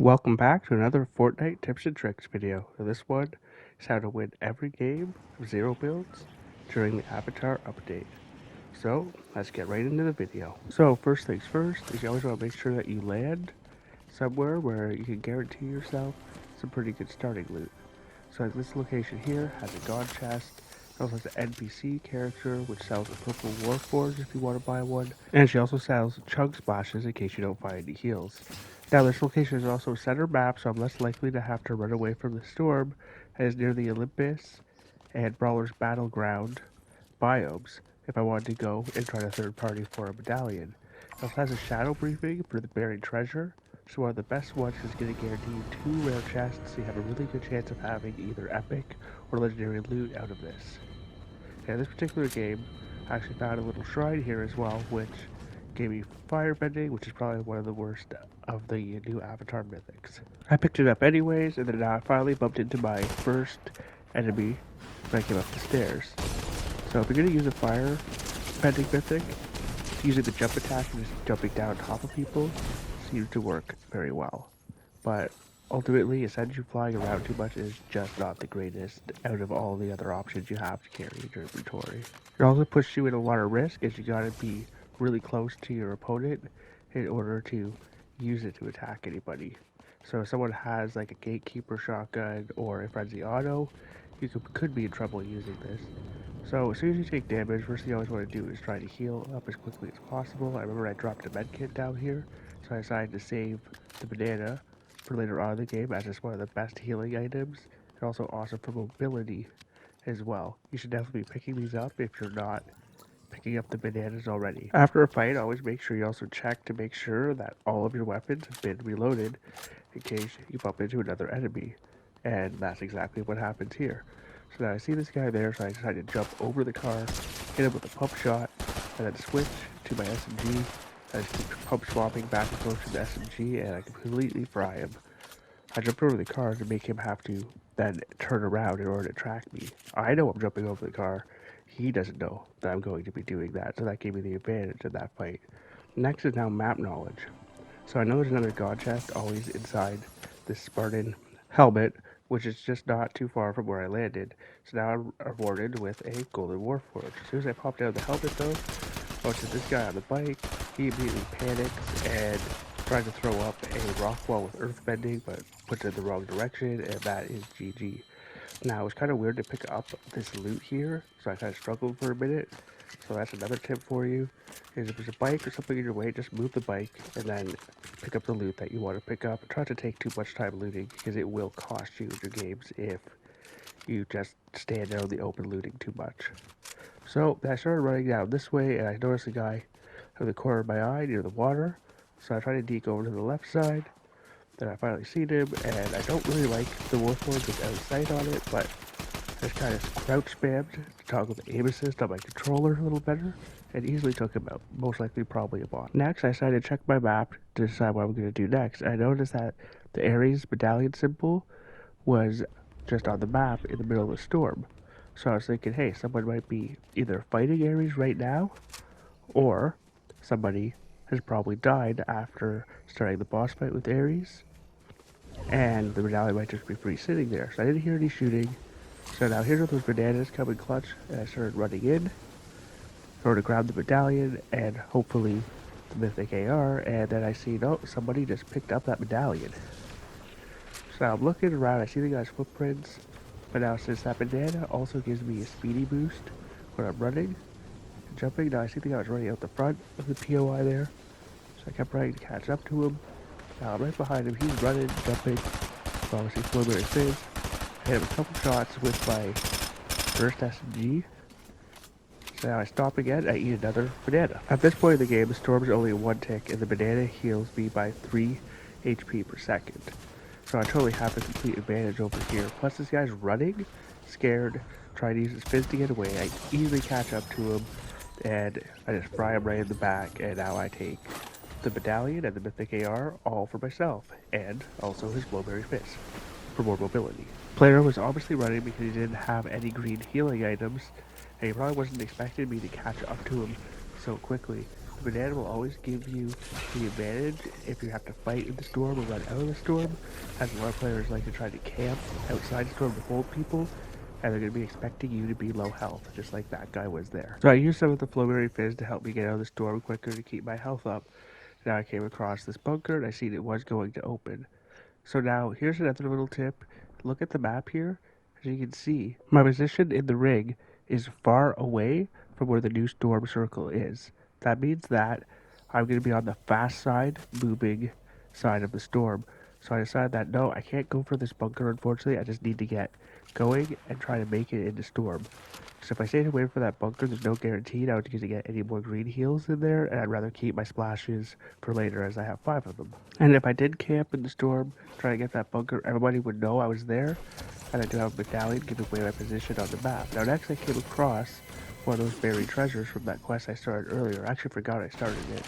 Welcome back to another Fortnite tips and tricks video. This one is how to win every game of 0 builds during the Avatar update. So let's get right into the video. So first things first is you always want to make sure that you land somewhere where you can guarantee yourself some pretty good starting loot. So this location here has a god chest. It also has an NPC character which sells a purple warforged if you want to buy one. And she also sells chug splashes in case you don't find any heals. Now this location is also a center map, so I'm less likely to have to run away from the storm, as near the Olympus and Brawler's Battleground biomes if I wanted to go and try to third party for a medallion. It also has a shadow briefing for the buried treasure, so one of the best ones is going to guarantee you 2 rare chests, so you have a really good chance of having either epic or legendary loot out of this. And this particular game, I actually found a little shrine here as well, which gave me firebending, which is probably one of the worst of the new Avatar mythics. I picked it up anyways, and then I finally bumped into my first enemy when I came up the stairs. So if you're going to use a firebending mythic, using the jump attack and just jumping down on top of people seems to work very well. But ultimately, essentially flying around too much is just not the greatest out of all the other options you have to carry in your inventory. It also puts you in a lot of risk, as you gotta be really close to your opponent in order to use it to attack anybody. So if someone has like a gatekeeper shotgun or a frenzy auto, you could be in trouble using this. So as soon as you take damage, first thing you always want to do is try to heal up as quickly as possible. I remember I dropped a medkit down here, so I decided to save the banana for later on in the game, as it's one of the best healing items, and also awesome for mobility as well. You should definitely be picking these up if you're not picking up the bananas already. After a fight, always make sure you also check to make sure that all of your weapons have been reloaded in case you bump into another enemy. And that's exactly what happens here. So now I see this guy there, so I decided to jump over the car, hit him with a pump shot, and then switch to my SMG. I just keep pump swapping back and forth to the SMG, and I completely fry him. I jumped over the car to make him have to then turn around in order to track me. I know I'm jumping over the car. He doesn't know that I'm going to be doing that, so that gave me the advantage in that fight. Next is now map knowledge. So I know there's another god chest always inside this Spartan helmet, which is just not too far from where I landed. So now I'm rewarded with a golden warforged. As soon as I popped out of the helmet though, I watched this guy on the bike. He immediately panics and tries to throw up a rock wall with earth bending, but puts it in the wrong direction, and that is GG. Now, it was kind of weird to pick up this loot here, so I kind of struggled for a minute. So that's another tip for you, is if there's a bike or something in your way, just move the bike and then pick up the loot that you want to pick up. Try not to take too much time looting, because it will cost you in your games if you just stand out in the open looting too much. So I started running down this way, and I noticed a guy in the corner of my eye near the water. So I tried to deke over to the left side. Then I finally seen him, and I don't really like the warforged without sight on it, but I just kind of crouch spammed to toggle the aim assist on my controller a little better, and easily took him out. Most likely probably a bot. Next, I decided to check my map to decide what I'm going to do next. I noticed that the Ares medallion symbol was just on the map in the middle of a storm. So I was thinking, hey, someone might be either fighting Ares right now, or somebody has probably died after starting the boss fight with Ares, and the medallion might just be free sitting there. So I didn't hear any shooting. So now here are those bananas coming clutch, and I started running in order to grab the medallion and hopefully the mythic AR, and then I see, no, somebody just picked up that medallion. So now I'm looking around, I see the guy's footprints, but now since that banana also gives me a speedy boost when I'm running and jumping, now I see the guy was running out the front of the POI there, so I kept running to catch up to him. Now I'm right behind him, he's running, jumping, so obviously Flowberry Fizz. I hit him a couple shots with my first SMG. So now I stop again, I eat another banana. At this point in the game, the storm's only 1 tick, and the banana heals me by 3 HP per second. So I totally have the complete advantage over here. Plus this guy's running, scared, trying to use his fizz to get away. I easily catch up to him, and I just fry him right in the back, and now I take the medallion and the mythic AR all for myself, and also his Glowberry Fizz for more mobility. Player was obviously running because he didn't have any green healing items, and he probably wasn't expecting me to catch up to him so quickly. The banana will always give you the advantage if you have to fight in the storm or run out of the storm, as a lot of players like to try to camp outside the storm to hold people, and they're going to be expecting you to be low health, just like that guy was there. So I used some of the Flowberry Fizz to help me get out of the storm quicker to keep my health up. Now I came across this bunker and I seen it was going to open. So now here's another little tip. Look at the map here. As you can see, my position in the ring is far away from where the new storm circle is. That means that I'm going to be on the fast side, moving side of the storm. So I decided that no, I can't go for this bunker, unfortunately. I just need to get going and try to make it into storm. So if I stayed away from that bunker, there's no guarantee I was going to get any more green heals in there, and I'd rather keep my splashes for later as I have 5 of them. And if I did camp in the storm, try to get that bunker, everybody would know I was there, and I do have a medallion giving away my position on the map. Now next I came across one of those buried treasures from that quest I started earlier. I actually forgot I started it.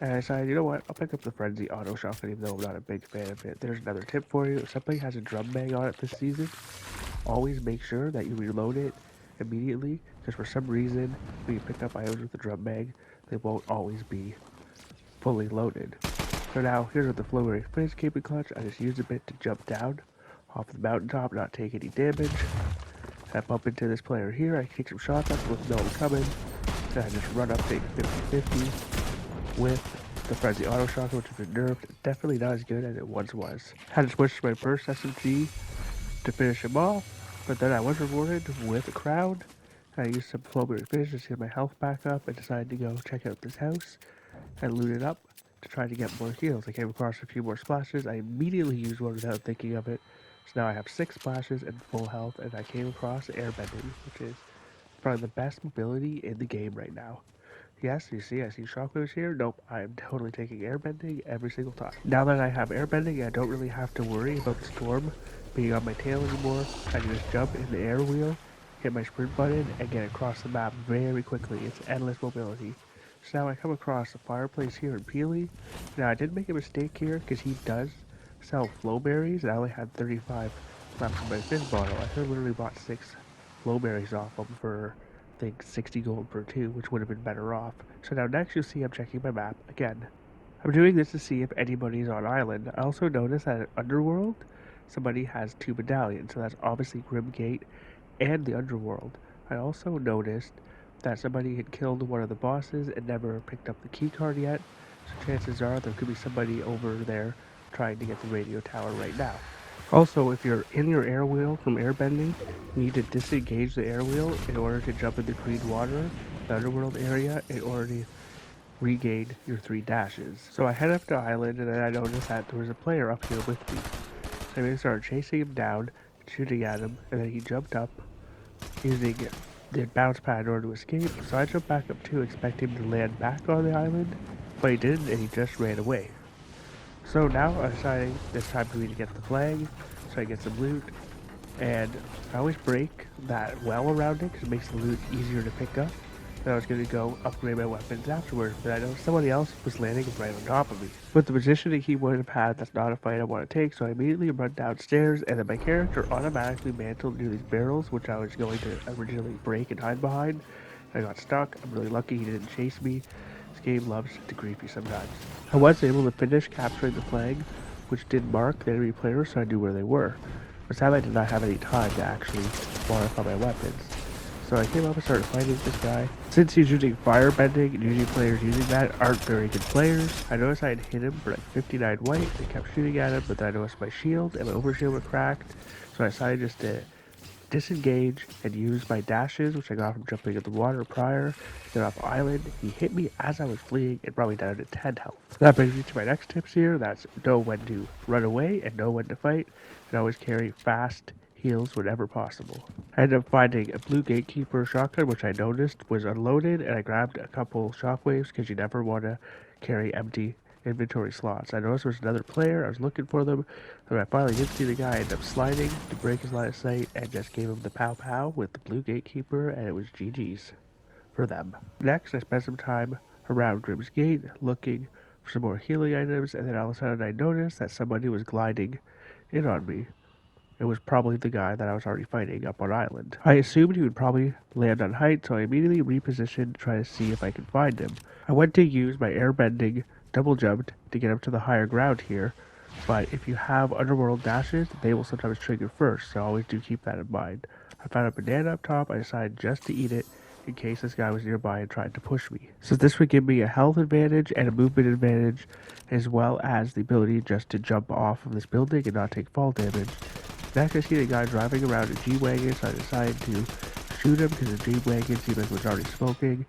And I decided, you know what, I'll pick up the Frenzy Auto Shotgun even though I'm not a big fan of it. There's another tip for you. If somebody has a drum bag on it this season, always make sure that you reload it immediately, because for some reason, when you pick up items with the drum bag, they won't always be fully loaded. So now, here's what the Flowberry Fizz came in clutch. I just used a bit to jump down off the mountaintop, not take any damage. I bump into this player here, I take some shots at him with no one coming. Then I just run up, take 50-50 with the Frenzy Auto Shotgun, which has been nerfed. Definitely not as good as it once was. Had to switch to my first SMG to finish him off, but then I was rewarded with a crown. I used some Flowberry Fizz to get my health back up and decided to go check out this house and loot it up to try to get more heals. I came across a few more splashes. I immediately used one without thinking of it. So now I have 6 splashes and full health, and I came across airbending, which is probably the best mobility in the game right now. Yes, you see, I see shockwaves here. Nope, I am totally taking airbending every single time. Now that I have airbending, I don't really have to worry about the storm being on my tail anymore. I can just jump in the air wheel, hit my sprint button, and get across the map very quickly. It's endless mobility. So now I come across a fireplace here in Peely. Now I did make a mistake here because he does sell flowberries, and I only had 35 left in my fizz bottle. I could have literally bought 6 flowberries off him for I think 60 gold per 2, which would have been better off. So now next you'll see I'm checking my map again. I'm doing this to see if anybody's on island. I also noticed that at Underworld, somebody has 2 medallions, so that's obviously Grimgate and the Underworld. I also noticed that somebody had killed one of the bosses and never picked up the key card yet, so chances are there could be somebody over there trying to get the radio tower right now. Also, if you're in your air wheel from airbending, you need to disengage the air wheel in order to jump in the green water, the underworld area, in order to regain your 3 dashes. So I head up to island, and then I noticed that there was a player up here with me. So I started chasing him down, shooting at him, and then he jumped up, using the bounce pad in order to escape. So I jumped back up too, expecting him to land back on the island, but he didn't, and he just ran away. So now I'm deciding it's time for me to get the flag, so I get some loot, and I always break that well around it because it makes the loot easier to pick up. Then I was going to go upgrade my weapons afterwards, but I know somebody else was landing right on top of me. With the positioning he would have had, that's not a fight I want to take, so I immediately run downstairs, and then my character automatically mantled near these barrels, which I was going to originally break and hide behind. I got stuck. I'm really lucky he didn't chase me. This game loves to grief you sometimes. I was able to finish capturing the flag, which did mark the enemy players, so I knew where they were. But sadly I did not have any time to actually modify my weapons. So I came up and started fighting this guy. Since he's using firebending, and usually players using that aren't very good players, I noticed I had hit him for like 59 white. I kept shooting at him, but then I noticed my shield and my overshield were cracked. So I decided just to disengage and use my dashes, which I got from jumping in the water prior, get off island. He hit me as I was fleeing and brought me down to 10 health. That brings me to my next tips here. That's know when to run away and know when to fight, and always carry fast heals whenever possible. I ended up finding a blue gatekeeper shotgun, which I noticed was unloaded, and I grabbed a couple shockwaves because you never want to carry empty inventory slots. I noticed there was another player. I was looking for them, and I finally did see the guy end up sliding to break his line of sight and just gave him the pow pow with the blue gatekeeper, and it was GG's for them. Next, I spent some time around Grimm's Gate looking for some more healing items, and then all of a sudden I noticed that somebody was gliding in on me. it was probably the guy that I was already fighting up on island. I assumed he would probably land on height, so I immediately repositioned to try to see if I could find him. I went to use my airbending double jumped to get up to the higher ground here, but if you have underworld dashes, they will sometimes trigger first, so always do keep that in mind. I found a banana up top, I decided just to eat it in case this guy was nearby and tried to push me. So this would give me a health advantage and a movement advantage, as well as the ability just to jump off of this building and not take fall damage. Next I see the guy driving around a G-Wagon, so I decided to shoot him because the G-Wagon seemed like it was already smoking,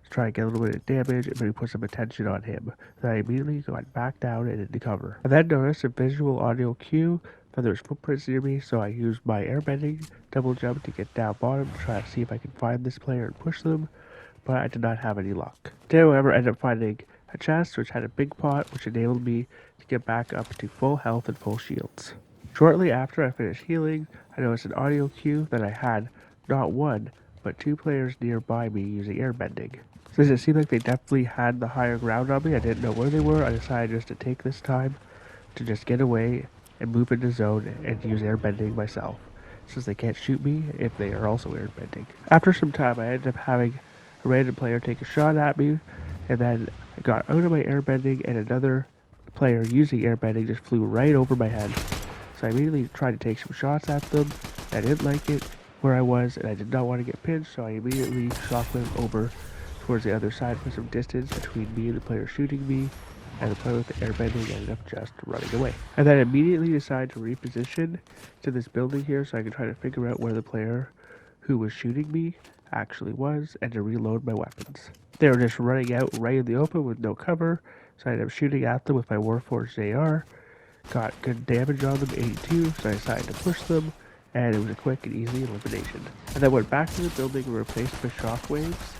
to try and get a little bit of damage and maybe put some attention on him. Then I immediately got back down and into cover. I then noticed a visual audio cue that there was footprints near me, so I used my airbending double jump to get down bottom to try to see if I could find this player and push them, but I did not have any luck. Did however end up finding a chest which had a big pot which enabled me to get back up to full health and full shields. Shortly after I finished healing, I noticed an audio cue that I had not one, but two players nearby me using airbending. Since it seemed like they definitely had the higher ground on me, I didn't know where they were, I decided just to take this time to just get away and move into zone and use airbending myself, since they can't shoot me if they are also airbending. After some time, I ended up having a random player take a shot at me, and then I got out of my airbending, and another player using airbending just flew right over my head. So I immediately tried to take some shots at them. I didn't like it where I was, and I did not want to get pinched, so I immediately shockwave over towards the other side for some distance between me and the player shooting me, and the player with the airbending ended up just running away. I then immediately decided to reposition to this building here so I could try to figure out where the player who was shooting me actually was and to reload my weapons. They were just running out right in the open with no cover, so I ended up shooting at them with my Warforged AR. Got good damage on them, 82, so I decided to push them, and it was a quick and easy elimination. And then went back to the building and replaced the shockwaves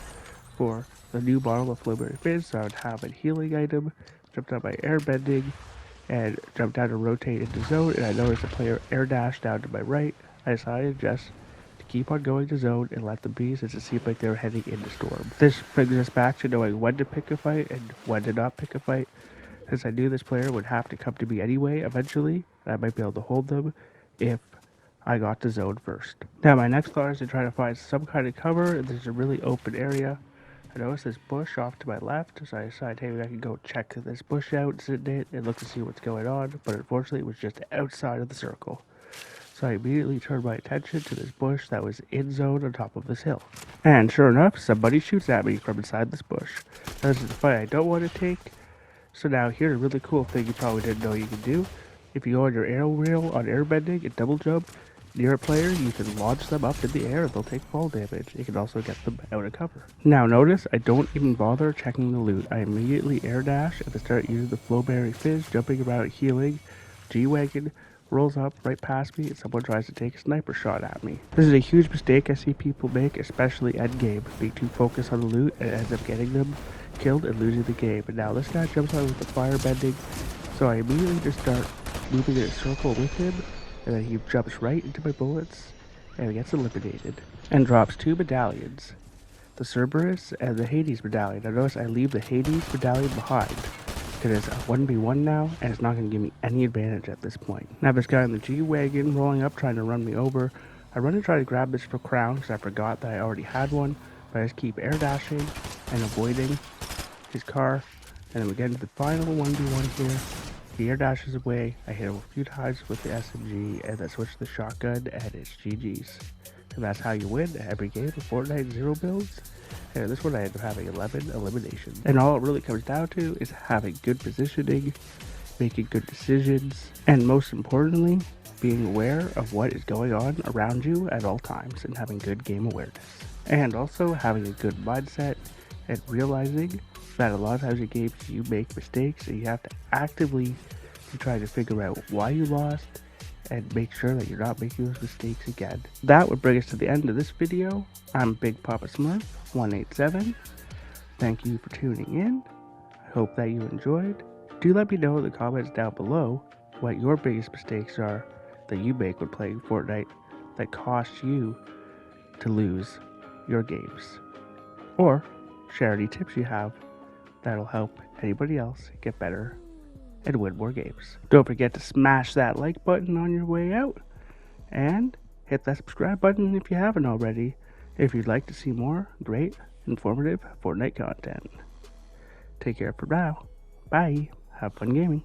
for the new bottle of Flowberry Fizz, so I would have a healing item, jumped on my airbending, and jumped down to rotate into zone, and I noticed a player air dash down to my right. I decided just to keep on going to zone and let them be, since it seemed like they were heading into storm. This brings us back to knowing when to pick a fight and when to not pick a fight, since I knew this player would have to come to me anyway eventually, and I might be able to hold them if I got to zone first. Now my next thought is to try to find some kind of cover, and there's a really open area. I noticed this bush off to my left, so I decided, hey, maybe I can go check this bush out, sit in it, and look to see what's going on, but unfortunately it was just outside of the circle. So I immediately turned my attention to this bush that was in zone on top of this hill. And sure enough, somebody shoots at me from inside this bush. Now, this is the fight I don't want to take. So now here's a really cool thing you probably didn't know you can do. If you go on your arrow reel on airbending and double jump near a player, you can launch them up in the air and they'll take fall damage. You can also get them out of cover. Now notice I don't even bother checking the loot. I immediately air dash and start using the Flowberry Fizz, jumping around healing. G-Wagon rolls up right past me and someone tries to take a sniper shot at me. This is a huge mistake I see people make, especially endgame, being too focused on the loot and ends up getting them killed and losing the game. And now this guy jumps on with the fire bending, so I immediately just start moving in a circle with him, and then he jumps right into my bullets and gets eliminated and drops two medallions, the Cerberus and the Hades medallion. Now notice I leave the Hades medallion behind because it's a 1v1 now and it's not going to give me any advantage at this point. Now this guy in the G-Wagon rolling up trying to run me over. I run and try to grab this for crown because I forgot that I already had one, but I just keep air dashing and avoiding his car, and then we get into the final 1v1 here. He air dashes away, I hit him a few times with the SMG, and then switch to the shotgun, and it's GG's. And that's how you win every game of Fortnite 0 builds. And this one I ended up having 11 eliminations. And all it really comes down to is having good positioning, making good decisions, and most importantly, being aware of what is going on around you at all times and having good game awareness. And also having a good mindset and realizing that a lot of times in games you make mistakes and you have to actively try to figure out why you lost and make sure that you're not making those mistakes again. That would bring us to the end of this video. I'm Big Papa Smurf 187. Thank you for tuning in. I hope that you enjoyed. Do let me know in the comments down below what your biggest mistakes are that you make when playing Fortnite that cost you to lose your games. Or share any tips you have that'll help anybody else get better and win more games. Don't forget to smash that like button on your way out. And hit that subscribe button if you haven't already, if you'd like to see more great, informative Fortnite content. Take care for now. Bye. Have fun gaming.